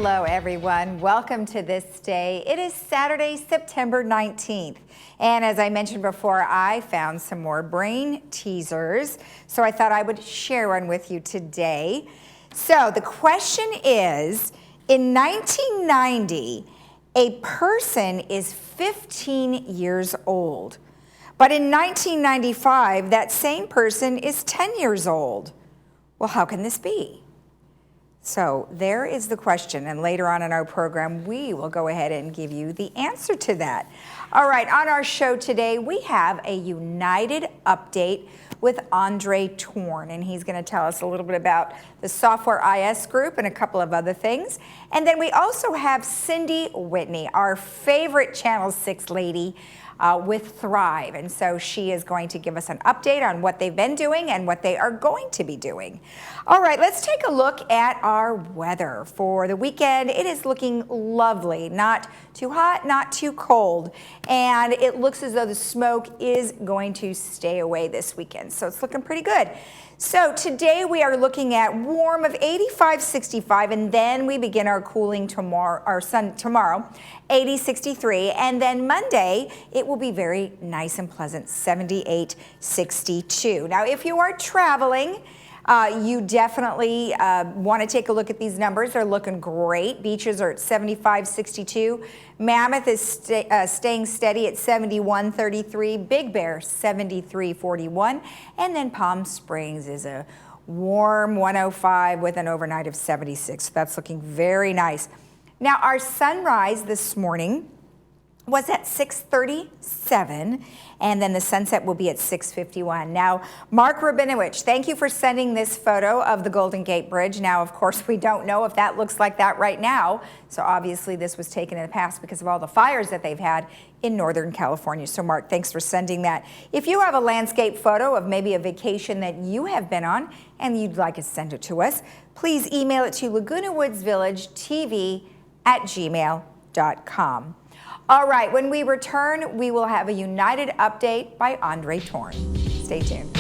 Hello everyone, welcome to This Day. It is Saturday, September 19th. And as I mentioned before, I found some more brain teasers, so I thought I would share one with you today. So the question is, in 1990, a person is 15 years old. But in 1995, that same person is 10 years old. Well, how can this be? So there is the question, and later on in our program, we will go ahead and give you the answer to that. All right, on our show today, we have a United update with Andre Torn, and he's going to tell us a little bit about the Software IS Group and a couple of other things. And then we also have Cindy Whitney, our favorite Channel 6 lady, with Thrive. And so she is going to give us an update on what they've been doing and what they are going to be doing. All right, let's take a look at our weather for the weekend. It is looking lovely, not too hot, not too cold. And it looks as though the smoke is going to stay away this weekend. So it's looking pretty good. So today we are looking at warm of 85, 65, and then we begin our cooling tomorrow, tomorrow, 80, 63, and then Monday it will be very nice and pleasant, 78, 62. Now, if you are traveling, you definitely want to take a look at these numbers. They're looking great. Beaches are at 75, 62. Mammoth is staying steady at 71, 33. Big Bear, 73, 41. And then Palm Springs is a warm 105 with an overnight of 76. That's looking very nice. Now, our sunrise this morning was at 6:37, and then the sunset will be at 6:51. Now, Mark Rabinowitz, thank you for sending this photo of the Golden Gate Bridge. Now, of course, we don't know if that looks like that right now, so obviously this was taken in the past because of all the fires that they've had in Northern California. So, Mark, thanks for sending that. If you have a landscape photo of maybe a vacation that you have been on and you'd like to send it to us, please email it to lagunawoodsvillagetv@gmail.com. All right, when we return, we will have a United update by Andre Torn. Stay tuned.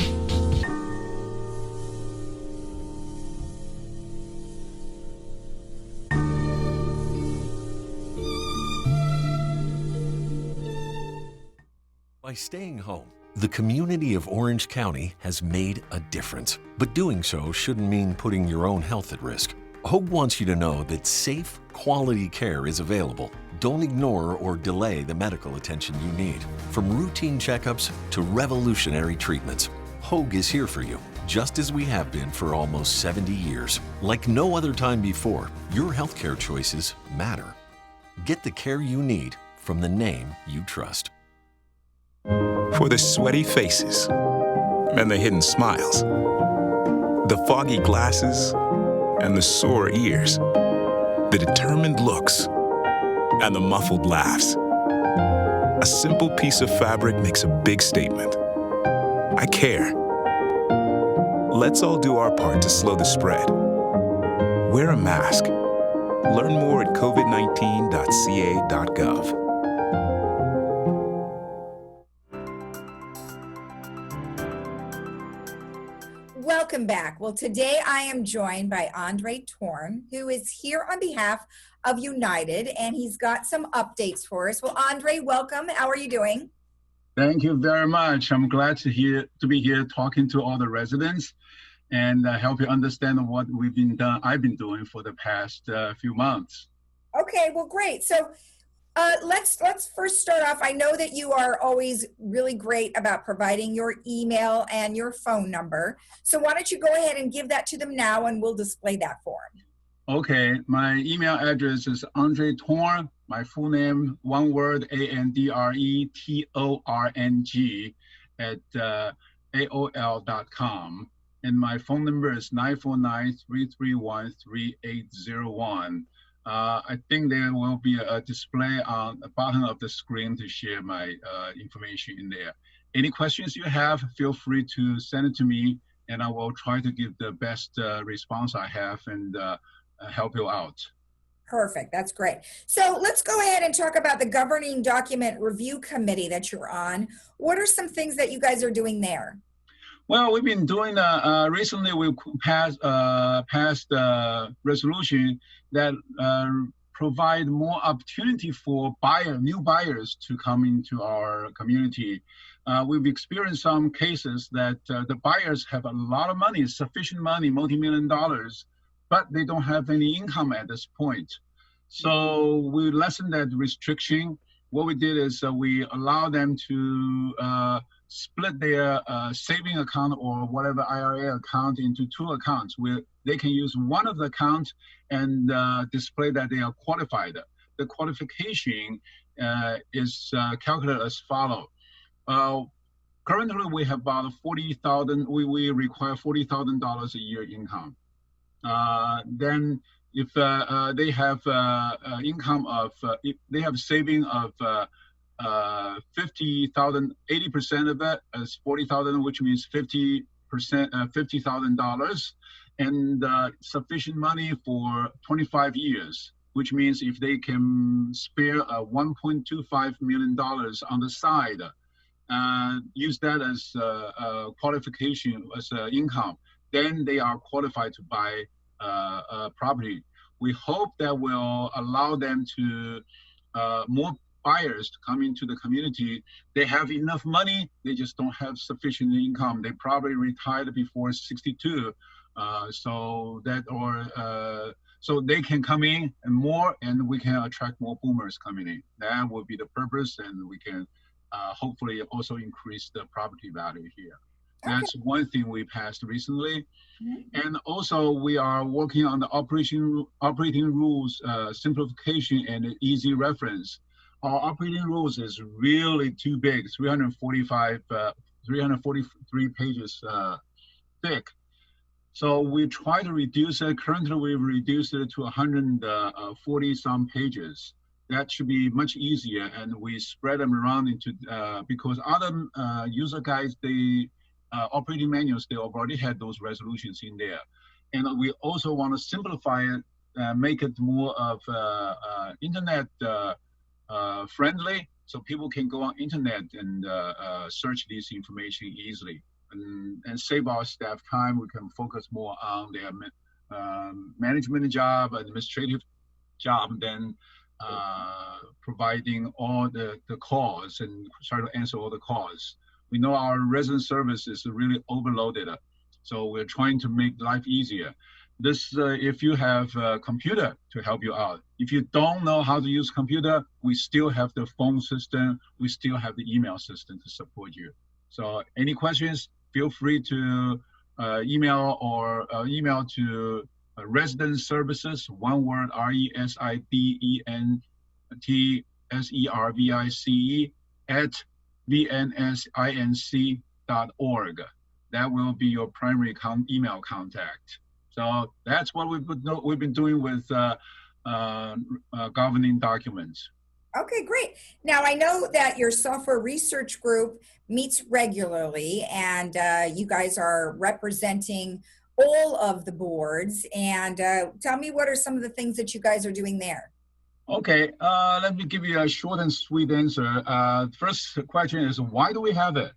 By staying home, the community of Orange County has made a difference. But doing so shouldn't mean putting your own health at risk. Hogue wants you to know that safe, quality care is available. Don't ignore or delay the medical attention you need. From routine checkups to revolutionary treatments, Hogue is here for you, just as we have been for almost 70 years. Like no other time before, your healthcare choices matter. Get the care you need from the name you trust. For the sweaty faces and the hidden smiles, the foggy glasses and the sore ears, the determined looks and the muffled laughs. A simple piece of fabric makes a big statement. I care. Let's all do our part to slow the spread. Wear a mask. Learn more at covid19.ca.gov. Welcome back. Well, today I am joined by Andre Torn, who is here on behalf of United, and he's got some updates for us. Well, Andre, welcome. How are you doing? Thank you very much. I'm glad to be here talking to all the residents and help you understand what I've been doing for the past few months. Okay, well, great. So let's first start off. I know that you are always really great about providing your email and your phone number. So why don't you go ahead and give that to them now, and we'll display that for them. Okay, my email address is Andre Torn, my full name, one word, ANDRETORNG @AOL.com. And my phone number is 949-331-3801. I think there will be a display on the bottom of the screen to share my information in there. Any questions you have, feel free to send it to me, and I will try to give the best response I have and help you out. Perfect. That's great. So let's go ahead and talk about the Governing Document Review Committee that you're on. What are some things that you guys are doing there? Well, we've been doing recently. We passed resolution that provide more opportunity for new buyers to come into our community. We've experienced some cases that the buyers have a lot of money, sufficient money, multi-million dollars, but they don't have any income at this point. So we lessened that restriction. What we did is we allow them to split their saving account or whatever IRA account into two accounts where they can use one of the accounts and display that they are qualified. The qualification is calculated as follows. Currently, we have about 40,000. We require $40,000 a year income. Then, if they have income of, if they have saving of 50,000, 80% of it is 40,000, which means 50%, $50,000, and sufficient money for 25 years, which means if they can spare $1.25 million on the side, use that as qualification, as income, then they are qualified to buy property. We hope that will allow them to more buyers to come into the community. They have enough money, they just don't have sufficient income. They probably retired before 62, so they can come in and more, and we can attract more boomers coming in. That will be the purpose, and we can hopefully also increase the property value here. Okay. That's one thing we passed recently. Mm-hmm. And also we are working on the operating rules simplification and easy reference. Our operating rules is really too big, 343 pages thick. So we try to reduce it. Currently, we've reduced it to 140 some pages. That should be much easier, and we spread them around into because other user guides, operating manuals, they already had those resolutions in there, and we also want to simplify it, make it more of internet friendly, so people can go on internet and search this information easily, and save our staff time. We can focus more on their management job, administrative job, than providing all the calls and try to answer all the calls. We know our resident service is really overloaded, so we're trying to make life easier. This, if you have a computer to help you out. If you don't know how to use computer, we still have the phone system, we still have the email system to support you. So any questions, feel free to email to resident services, one word, residentservice at vnsinc.org. That will be your primary email contact. So that's what we've been doing with governing documents. Okay, great. Now I know that your software research group meets regularly, and you guys are representing all of the boards. And tell me, what are some of the things that you guys are doing there? Okay, let me give you a short and sweet answer. First question is, why do we have it?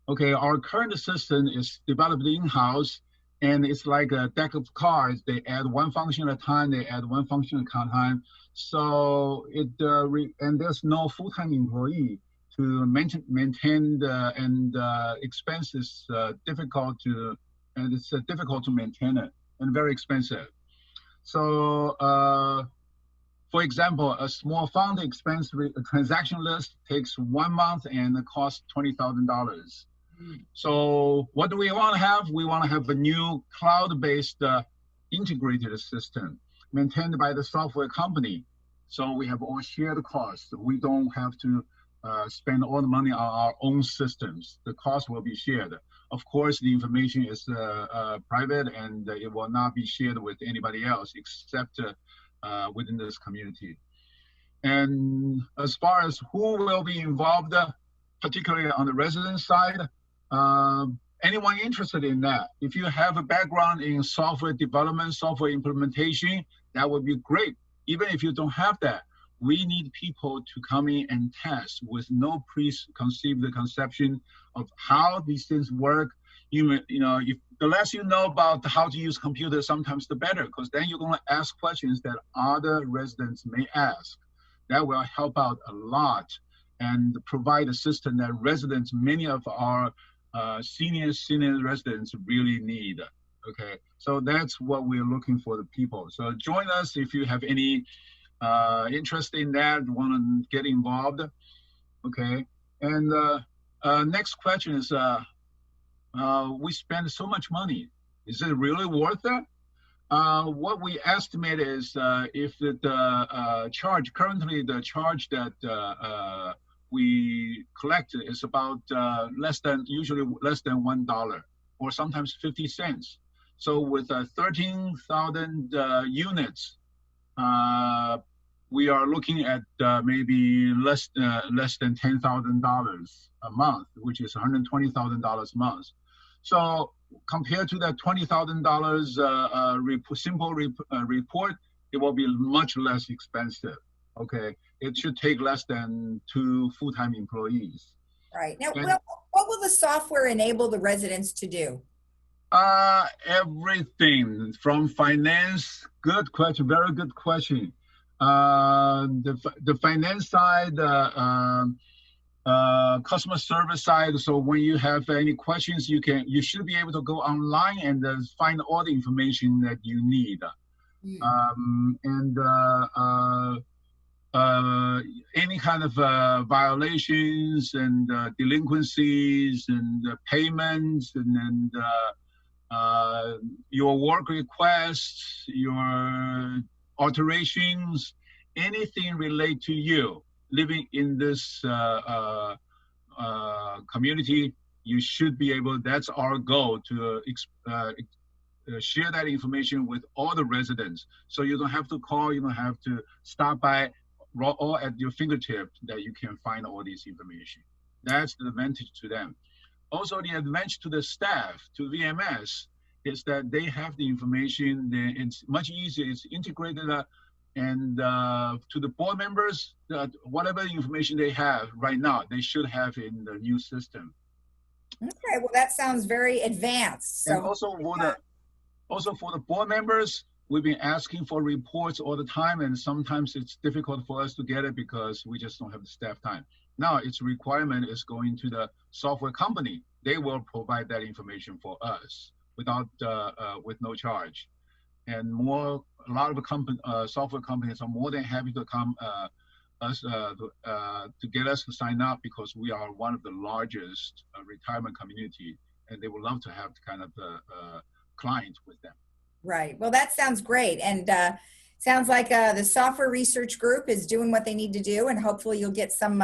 Okay, our current system is developed in-house, and it's like a deck of cards. They add one function at a time, they add one function at a time. So and there's no full-time employee to maintain and expenses difficult to maintain it, and very expensive. So for example, a small fund expense transaction list takes 1 month and it costs $20,000. So what do we want to have? We want to have a new cloud-based integrated system maintained by the software company. So we have all shared costs. We don't have to spend all the money on our own systems. The cost will be shared. Of course, the information is private, and it will not be shared with anybody else except within this community. And as far as who will be involved, particularly on the resident side, anyone interested in that, if you have a background in software development, software implementation, that would be great. Even if you don't have that, we need people to come in and test with no preconceived conception of how these things work. if the less you know about how to use computers, sometimes the better, because then you're going to ask questions that other residents may ask. That will help out a lot and provide assistance that residents, many of our senior residents really need. Okay, so that's what we're looking for the people. So join us if you have any interest in that, want to get involved. Okay, and next question is, we spend so much money. Is it really worth it? What we estimate is if the charge, currently the charge that we collect is about usually less than $1 or sometimes 50 cents. So with 13,000 units, we are looking at maybe less than $10,000 a month, which is $120,000 a month. So compared to that $20,000 simple report, it will be much less expensive. Okay, it should take less than 2 full-time employees. Right. Now, what will the software enable the residents to do? Everything from finance. Good question. Very good question. The finance side, customer service side. So when you have any questions, you should be able to go online and find all the information that you need. Any kind of violations and delinquencies and payments and your work requests, your alterations, anything related to you living in this community, you should be able, that's our goal, to share that information with all the residents. So you don't have to call, you don't have to stop by, all at your fingertips that you can find all this information. That's the advantage to them. Also, the advantage to the staff, to VMS, is that they have the information, it's much easier, it's integrated, and to the board members, whatever information they have right now, they should have in the new system. Okay, well, that sounds very advanced. So, and also for the board members, we've been asking for reports all the time, and sometimes it's difficult for us to get it because we just don't have the staff time. Now its requirement is going to the software company. They will provide that information for us without with no charge. And a lot of software companies are more than happy to come to get us to sign up, because we are one of the largest retirement community, and they would love to have kind of client with them. Right. Well, that sounds great. And sounds like the software research group is doing what they need to do, and hopefully you'll get some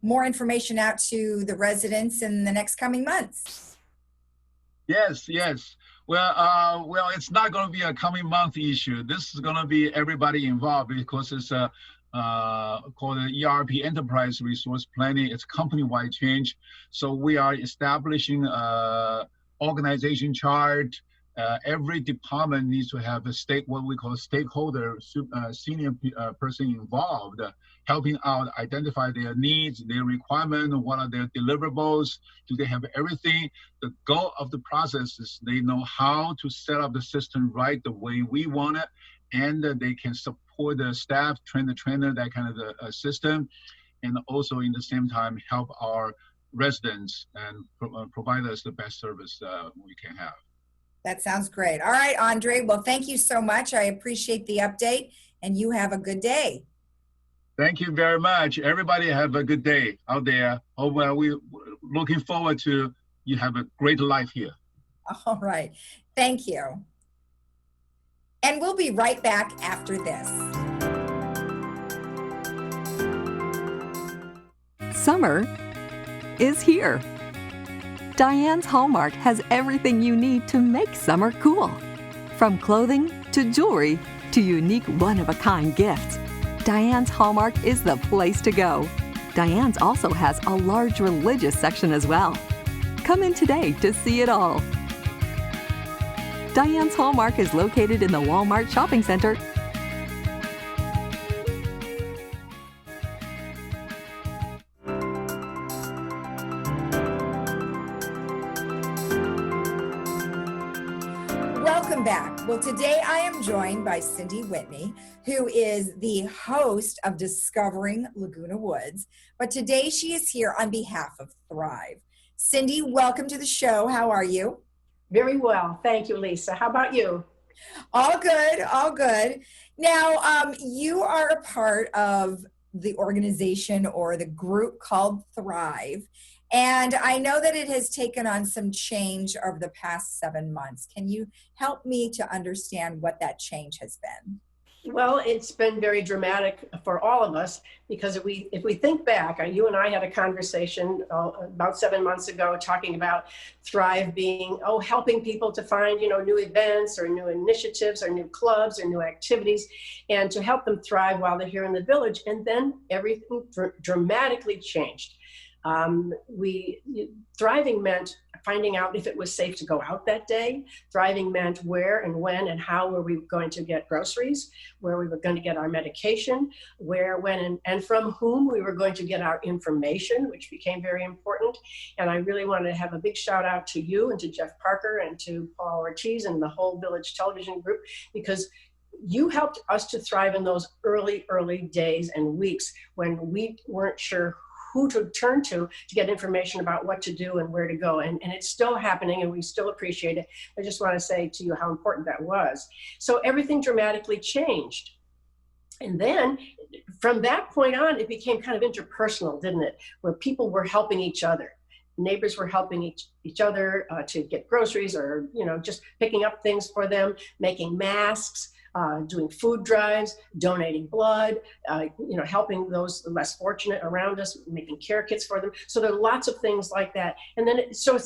more information out to the residents in the next coming months. Yes. Well, it's not going to be a coming month issue. This is going to be everybody involved, because it's called the ERP, Enterprise Resource Planning. It's company-wide change. So we are establishing organization chart. Every department needs to have what we call stakeholder, senior person involved, helping out, identify their needs, their requirements, what are their deliverables, do they have everything. The goal of the process is they know how to set up the system right the way we want it, and they can support the staff, train the trainer, that kind of a system, and also in the same time help our residents and provide us the best service we can have. That sounds great. All right, Andre. Well, thank you so much. I appreciate the update, and you have a good day. Thank you very much. Everybody have a good day out there. We're looking forward to you have a great life here. All right. Thank you. And we'll be right back after this. Summer is here. Diane's Hallmark has everything you need to make summer cool. From clothing to jewelry to unique one-of-a-kind gifts, Diane's Hallmark is the place to go. Diane's also has a large religious section as well. Come in today to see it all. Diane's Hallmark is located in the Walmart Shopping Center. Welcome back. Well, today I am joined by Cindy Whitney, who is the host of Discovering Laguna Woods. But today she is here on behalf of Thrive. Cindy, welcome to the show. How are you? Very well. Thank you, Lisa. How about you? All good, all good. Now, you are a part of the organization or the group called Thrive. And I know that it has taken on some change over the past 7 months. Can you help me to understand what that change has been? Well, it's been very dramatic for all of us because if we think back, you and I had a conversation about 7 months ago talking about Thrive being, helping people to find, new events or new initiatives or new clubs or new activities and to help them thrive while they're here in the village. And then everything dramatically changed. Thriving meant finding out if it was safe to go out that day. Thriving meant where and when and how were we going to get groceries, where we were going to get our medication, where, when, and from whom we were going to get our information, which became very important. And I really wanted to have a big shout out to you and to Jeff Parker and to Paul Ortiz and the whole Village Television group, because you helped us to thrive in those early days and weeks when we weren't sure who to turn to get information about what to do and where to go. And it's still happening and we still appreciate it. I just want to say to you how important that was. So everything dramatically changed. And then from that point on, it became kind of interpersonal, didn't it? Where people were helping each other. Neighbors were helping each other to get groceries or, just picking up things for them, making masks, doing food drives, donating blood, helping those less fortunate around us, making care kits for them. So there are lots of things like that. And then, so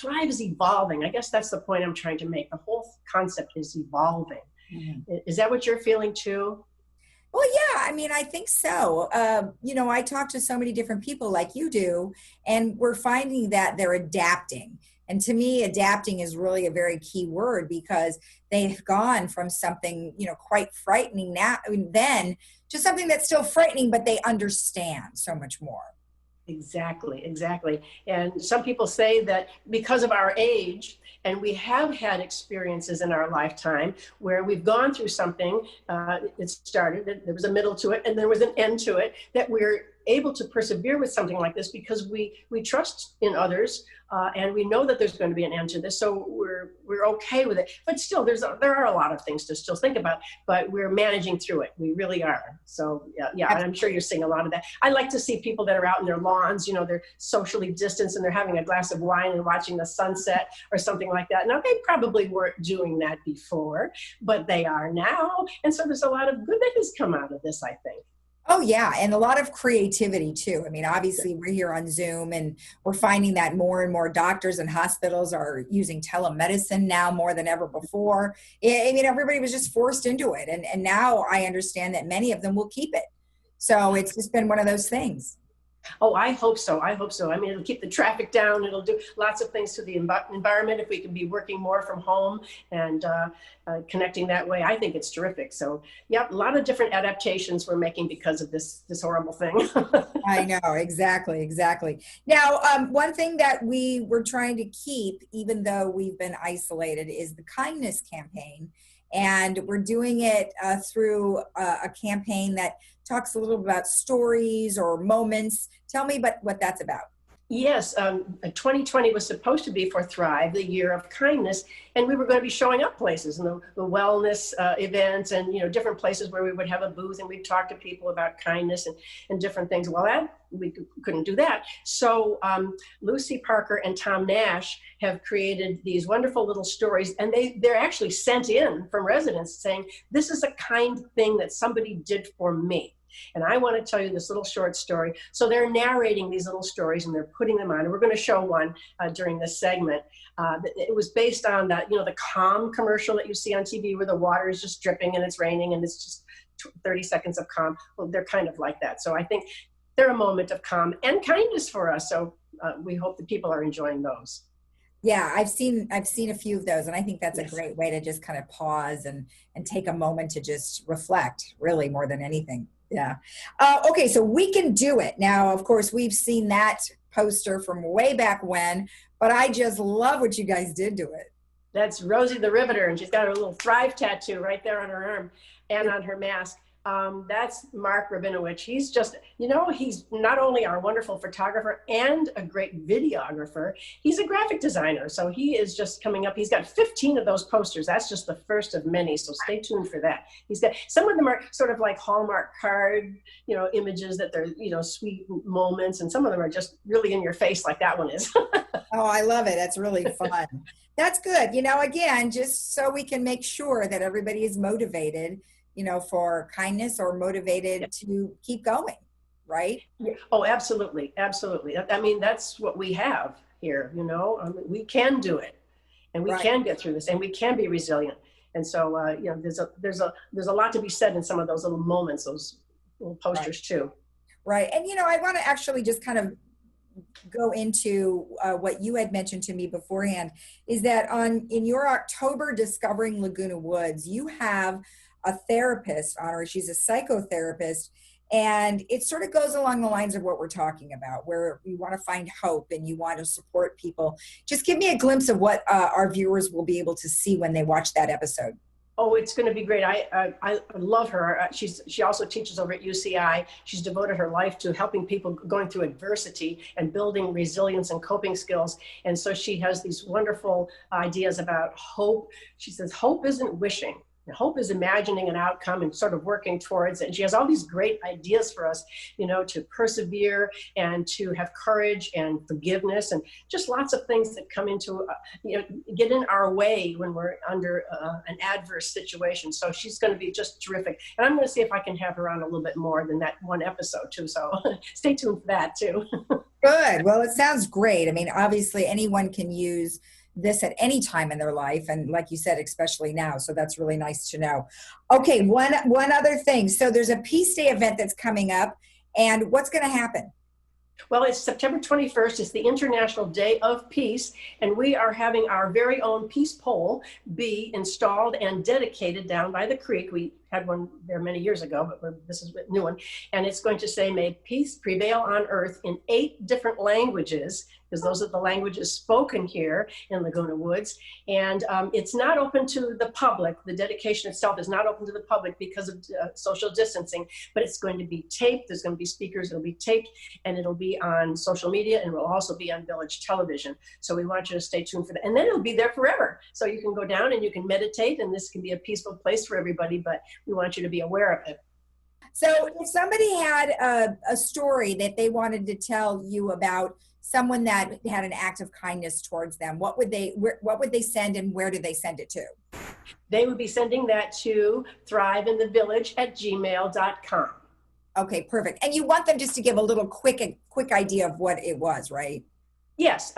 Thrive is evolving. I guess that's the point I'm trying to make. The whole concept is evolving. Mm-hmm. Is that what you're feeling too? Well, yeah, I think so. I talk to so many different people like you do, and we're finding that they're adapting. And to me, adapting is really a very key word because they've gone from something, quite frightening now and then to something that's still frightening, but they understand so much more. Exactly. And some people say that because of our age, and we have had experiences in our lifetime where we've gone through something, it started, there was a middle to it, and there was an end to it, that we're able to persevere with something like this because we trust in others and we know that there's going to be an end to this, so we're okay with it. But still, there are a lot of things to still think about, but we're managing through it. We really are. So yeah, and I'm sure you're seeing a lot of that. I like to see people that are out in their lawns, they're socially distanced and they're having a glass of wine and watching the sunset or something like that. Now, they probably weren't doing that before, but they are now. And so there's a lot of good that has come out of this, I think. Oh, yeah. And a lot of creativity, too. Obviously, we're here on Zoom and we're finding that more and more doctors and hospitals are using telemedicine now more than ever before. Everybody was just forced into it. And now I understand that many of them will keep it. So it's just been one of those things. Oh, I hope so. It'll keep the traffic down. It'll do lots of things to the environment if we can be working more from home and connecting that way. I think it's terrific. So, yeah, a lot of different adaptations we're making because of this horrible thing. I know, exactly. Now, one thing that we were trying to keep, even though we've been isolated, is the kindness campaign. And we're doing it through a campaign that talks a little about stories or moments. Tell me what that's about. Yes, 2020 was supposed to be for Thrive, the year of kindness, and we were going to be showing up places and the wellness events and different places where we would have a booth and we'd talk to people about kindness and different things. Well, we couldn't do that. So Lucy Parker and Tom Nash have created these wonderful little stories, and they're actually sent in from residents saying, this is a kind thing that somebody did for me. And I want to tell you this little short story. So they're narrating these little stories and they're putting them on. And we're going to show one during this segment. It was based on that, the calm commercial that you see on TV where the water is just dripping and it's raining and it's just 30 seconds of calm. Well, they're kind of like that. So I think they're a moment of calm and kindness for us. So we hope that people are enjoying those. Yeah, I've seen a few of those, and I think that's a great way to just kind of pause and take a moment to just reflect, really, more than anything. Yeah. Okay, so we can do it. Now, of course, we've seen that poster from way back when, but I just love what you guys did to it. That's Rosie the Riveter, and she's got her little Thrive tattoo right there on her arm and on her mask. That's Mark Rabinowitz. He's just, he's not only our wonderful photographer and a great videographer, he's a graphic designer. So he is just coming up. He's got 15 of those posters. That's just the first of many. So stay tuned for that. He's got, some of them are sort of like Hallmark card, images that they're, sweet moments. And some of them are just really in your face like that one is. Oh, I love it. That's really fun. That's good. Again, just so we can make sure that everybody is motivated, for kindness or motivated to keep going, right? Yeah. Oh, absolutely. Absolutely. I mean, that's what we have here, we can do it, and we can get through this, and we can be resilient. And so, there's a lot to be said in some of those little moments, those little posters too. Right. And, I want to actually just kind of go into what you had mentioned to me beforehand, is that in your October Discovering Laguna Woods, you have a therapist on her. She's a psychotherapist, and it sort of goes along the lines of what we're talking about, where you want to find hope and you want to support people. Just give me a glimpse of what our viewers will be able to see when they watch that episode. Oh, it's going to be great. I love her. She also teaches over at UCI. She's devoted her life to helping people going through adversity and building resilience and coping skills. And so she has these wonderful ideas about hope. She says, hope isn't wishing. Hope is imagining an outcome and sort of working towards it. And she has all these great ideas for us, to persevere and to have courage and forgiveness, and just lots of things that come into, get in our way when we're under an adverse situation. So she's going to be just terrific. And I'm going to see if I can have her on a little bit more than that one episode too. So stay tuned for that too. Good. Well, it sounds great. I mean, obviously anyone can use this at any time in their life, and like you said, especially now, so that's really nice to know. Okay, one other thing. So there's a Peace Day event that's coming up, and what's going to happen? Well, it's September 21st. It's the International Day of Peace, and we are having our very own peace pole be installed and dedicated down by the creek. We had one there many years ago, but this is a new one. And it's going to say, may peace prevail on earth, in 8 different languages, because those are the languages spoken here in Laguna Woods. And it's not open to the public. The dedication itself is not open to the public because of social distancing, but it's going to be taped. There's going to be speakers. It'll be taped, and it'll be on social media, and it will also be on village television. So we want you to stay tuned for that. And then it'll be there forever. So you can go down and you can meditate, and this can be a peaceful place for everybody, but we want you to be aware of it. So if somebody had a story that they wanted to tell you about someone that had an act of kindness towards them, what would they send, and where do they send it to? They would be sending that to thriveinthevillage@gmail.com. Okay, perfect. And you want them just to give a little quick idea of what it was, right? Yes.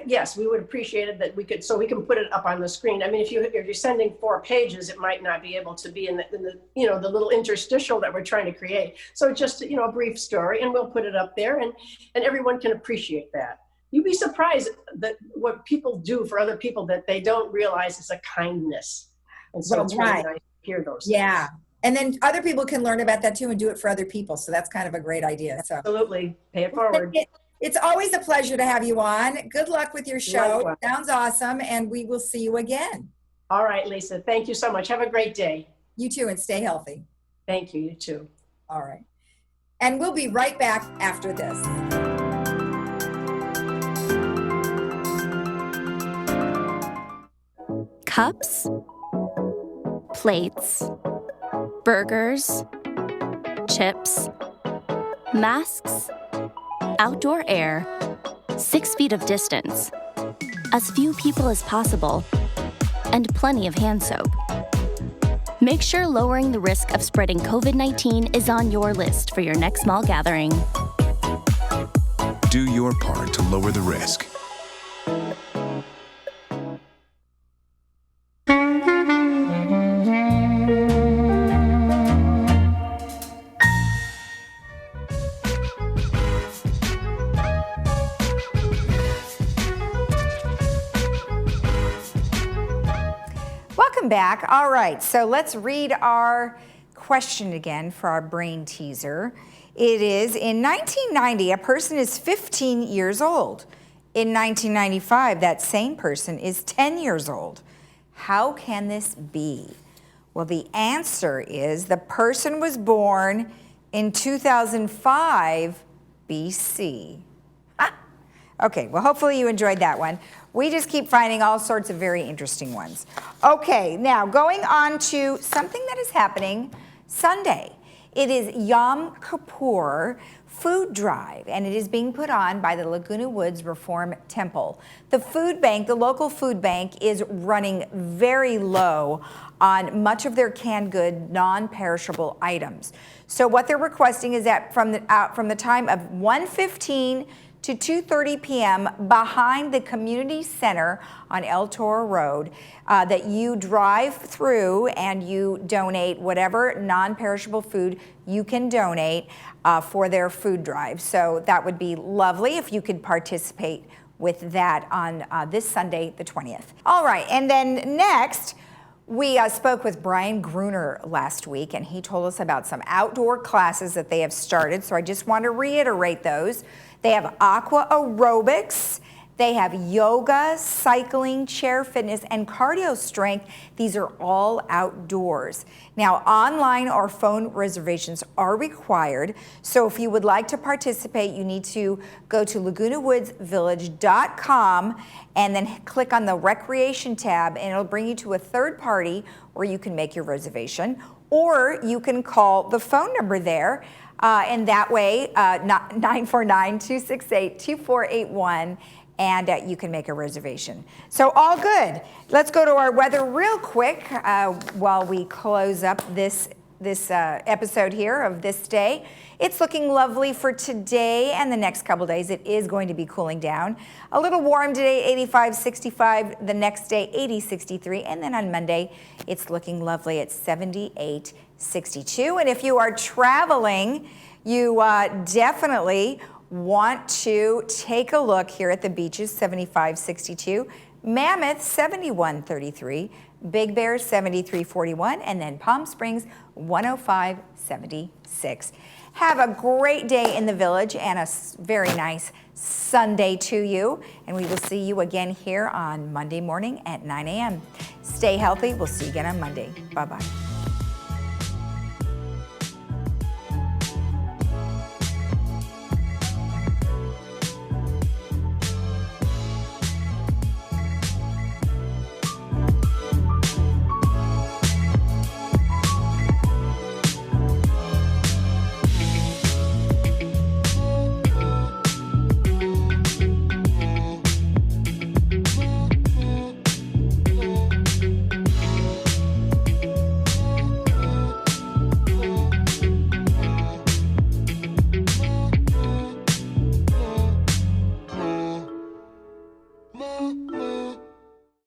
Yes, we would appreciate it that we could, so we can put it up on the screen. I mean, if you're sending 4 pages, it might not be able to be in the the little interstitial that we're trying to create. So just, a brief story, and we'll put it up there, and everyone can appreciate that. You'd be surprised that what people do for other people that they don't realize is a kindness. And so it's really nice to hear those things. Yeah. And then other people can learn about that too and do it for other people. So that's kind of a great idea. So absolutely. Pay it forward. It's always a pleasure to have you on. Good luck with your show. Likewise. Sounds awesome. And we will see you again. All right, Lisa. Thank you so much. Have a great day. You too, and stay healthy. Thank you. You too. All right. And we'll be right back after this. Cups, plates, burgers, chips, masks, outdoor air, 6 feet of distance, as few people as possible, and plenty of hand soap. Make sure lowering the risk of spreading COVID-19 is on your list for your next small gathering. Do your part to lower the risk. Back. All right, so let's read our question again for our brain teaser. It is, in 1990, a person is 15 years old. In 1995, that same person is 10 years old. How can this be? Well, the answer is the person was born in 2005 BC. Okay, well, hopefully you enjoyed that one. We just keep finding all sorts of very interesting ones. Okay, now going on to something that is happening Sunday. It is Yom Kippur food drive, and it is being put on by the Laguna Woods Reform Temple. The food bank, the local food bank, is running very low on much of their canned good, non-perishable items. So what they're requesting is that from the time of 1:15 to 2:30 p.m. behind the community center on El Toro Road, that you drive through and you donate whatever non-perishable food you can donate for their food drive. So that would be lovely if you could participate with that on this Sunday, the 20th. All right, and then next, we spoke with Brian Gruner last week, and he told us about some outdoor classes that they have started. So I just want to reiterate those. They have aqua aerobics, they have yoga, cycling, chair fitness, and cardio strength. These are all outdoors. Now, online or phone reservations are required. So if you would like to participate, you need to go to lagunawoodsvillage.com and then click on the recreation tab, and it'll bring you to a third party where you can make your reservation, or you can call the phone number there. And that way, 949-268-2481, and you can make a reservation. So all good. Let's go to our weather real quick while we close up this episode here of This Day. It's looking lovely for today and the next couple days. It is going to be cooling down. A little warm today, 85, 65. The next day, 80, 63. And then on Monday, it's looking lovely at 78, 62. And if you are traveling, you definitely want to take a look here at the beaches, 75, 62. Mammoth, 71, 33. Big Bear, 73, 41. And then Palm Springs, 105, 76. Have a great day in the village and a very nice Sunday to you. And we will see you again here on Monday morning at 9 a.m. Stay healthy. We'll see you again on Monday. Bye-bye.